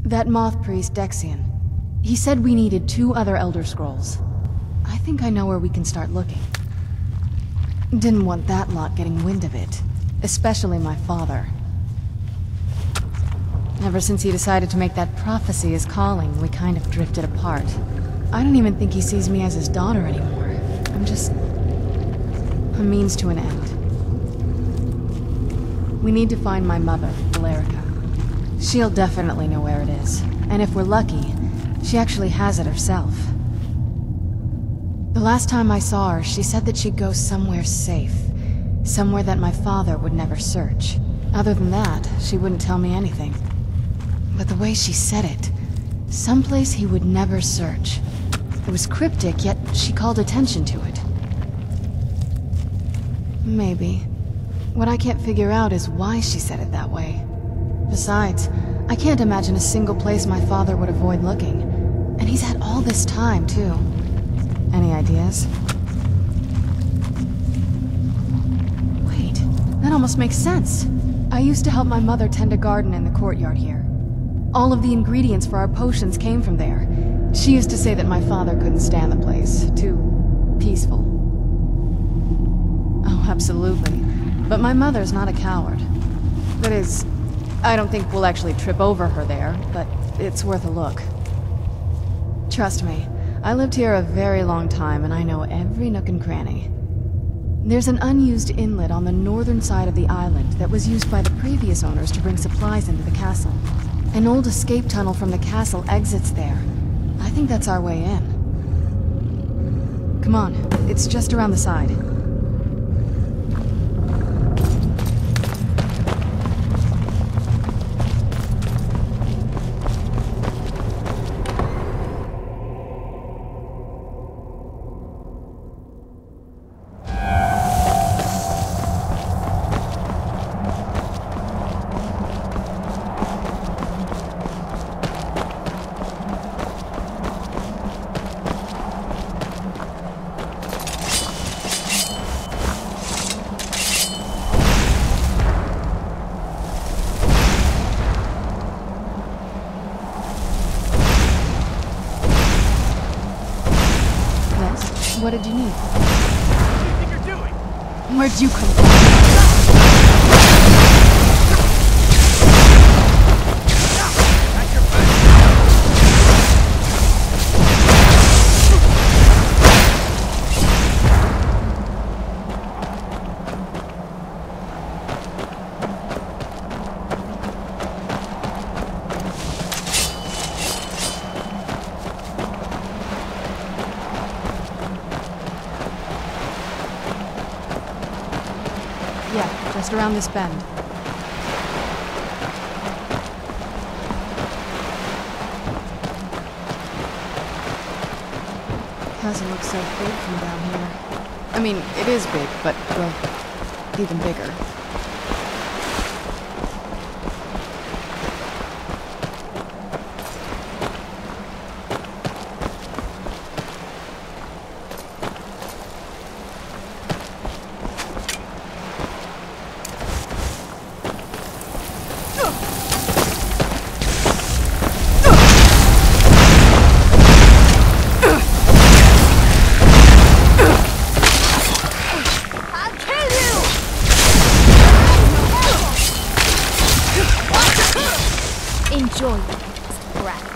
That moth priest, Dexian. He said we needed 2 other Elder Scrolls. I think I know where we can start looking. Didn't want that lot getting wind of it. Especially my father. Ever since he decided to make that prophecy his calling, we kind of drifted apart. I don't even think he sees me as his daughter anymore. I'm just a means to an end. We need to find my mother, Valerica. She'll definitely know where it is. And if we're lucky, she actually has it herself. The last time I saw her, she said that she'd go somewhere safe. Somewhere that my father would never search. Other than that, she wouldn't tell me anything. But the way she said it, someplace he would never search. It was cryptic, yet she called attention to it. Maybe. What I can't figure out is why she said it that way. Besides, I can't imagine a single place my father would avoid looking. And he's had all this time, too. Any ideas? Wait, that almost makes sense. I used to help my mother tend a garden in the courtyard here. All of the ingredients for our potions came from there. She used to say that my father couldn't stand the place. Too peaceful. Oh, absolutely. But my mother's not a coward. That is, I don't think we'll actually trip over her there, but it's worth a look. Trust me, I lived here a very long time and I know every nook and cranny. There's an unused inlet on the northern side of the island that was used by the previous owners to bring supplies into the castle. An old escape tunnel from the castle exits there. I think that's our way in. Come on, it's just around the side. What did you need? What do you think you're doing? Where'd you come from? That's your friend. Yeah, just around this bend. Castle looks so big from down here. I mean, it is big, but, well, even bigger. Enjoy your next breath.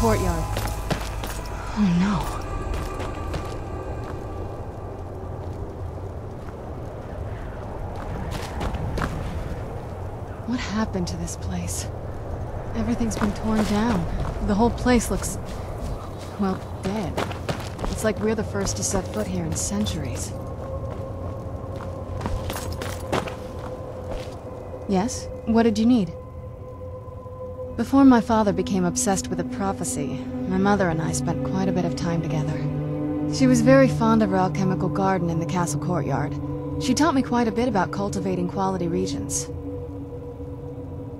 courtyard. Oh no. What happened to this place? Everything's been torn down. The whole place looks, well, dead. It's like we're the first to set foot here in centuries. Yes? What did you need? Before my father became obsessed with a prophecy, my mother and I spent quite a bit of time together. She was very fond of our alchemical garden in the castle courtyard. She taught me quite a bit about cultivating quality regions.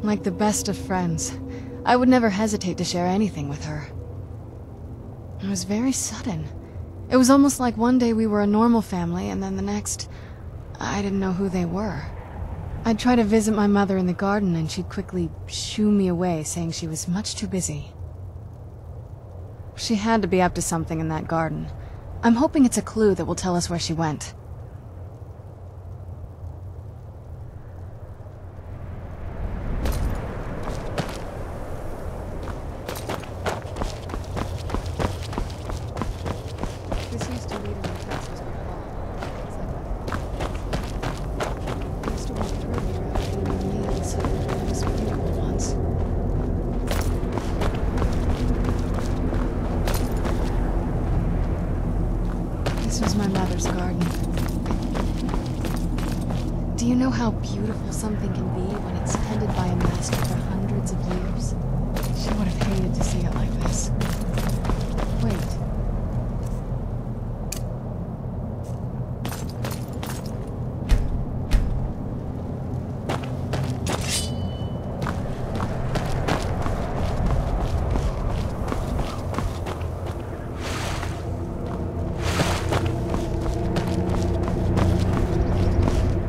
Like the best of friends, I would never hesitate to share anything with her. It was very sudden. It was almost like one day we were a normal family, and then the next, I didn't know who they were. I'd try to visit my mother in the garden, and she'd quickly shoo me away, saying she was much too busy. She had to be up to something in that garden. I'm hoping it's a clue that will tell us where she went. This used to lead into Texas before. I used to walk through here after eating meals. It was beautiful once. This was my mother's garden. Do you know how beautiful something can be when it's tended by a master for hundreds of years? She would have hated to see it like this. Wait.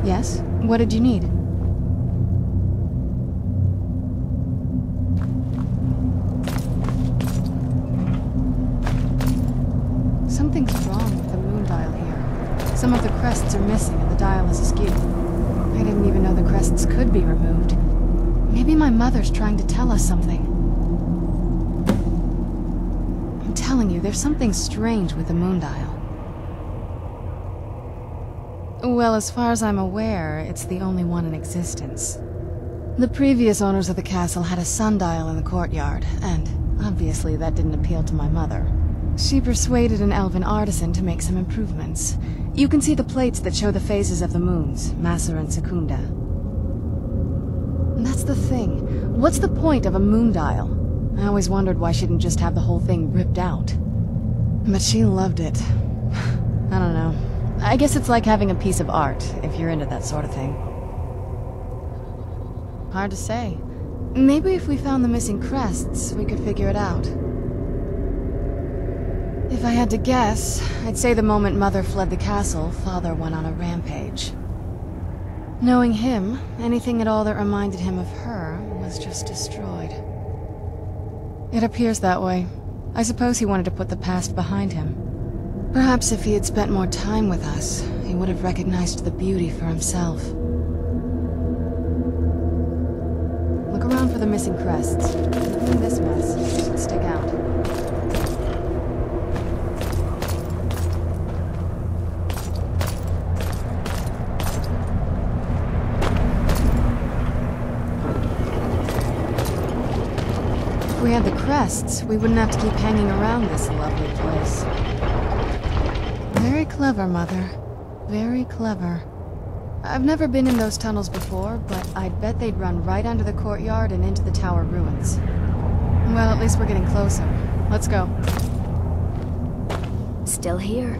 Yes? What did you need? Something's wrong with the moon dial here. Some of the crests are missing and the dial is askew. I didn't even know the crests could be removed. Maybe my mother's trying to tell us something. I'm telling you, there's something strange with the moon dial. Well, as far as I'm aware, it's the only one in existence. The previous owners of the castle had a sundial in the courtyard, and obviously that didn't appeal to my mother. She persuaded an elven artisan to make some improvements. You can see the plates that show the phases of the moons, Maser and Secunda. And that's the thing. What's the point of a moon dial? I always wondered why she didn't just have the whole thing ripped out. But she loved it. I don't know. I guess it's like having a piece of art, if you're into that sort of thing. Hard to say. Maybe if we found the missing crests, we could figure it out. If I had to guess, I'd say the moment Mother fled the castle, Father went on a rampage. Knowing him, anything at all that reminded him of her was just destroyed. It appears that way. I suppose he wanted to put the past behind him. Perhaps if he had spent more time with us, he would have recognized the beauty for himself. Look around for the missing crests. In this mess, they should stick out. If we had the crests, we wouldn't have to keep hanging around this lovely place. Very clever, Mother. Very clever. I've never been in those tunnels before, but I'd bet they'd run right under the courtyard and into the tower ruins. Well, at least we're getting closer. Let's go. Still here.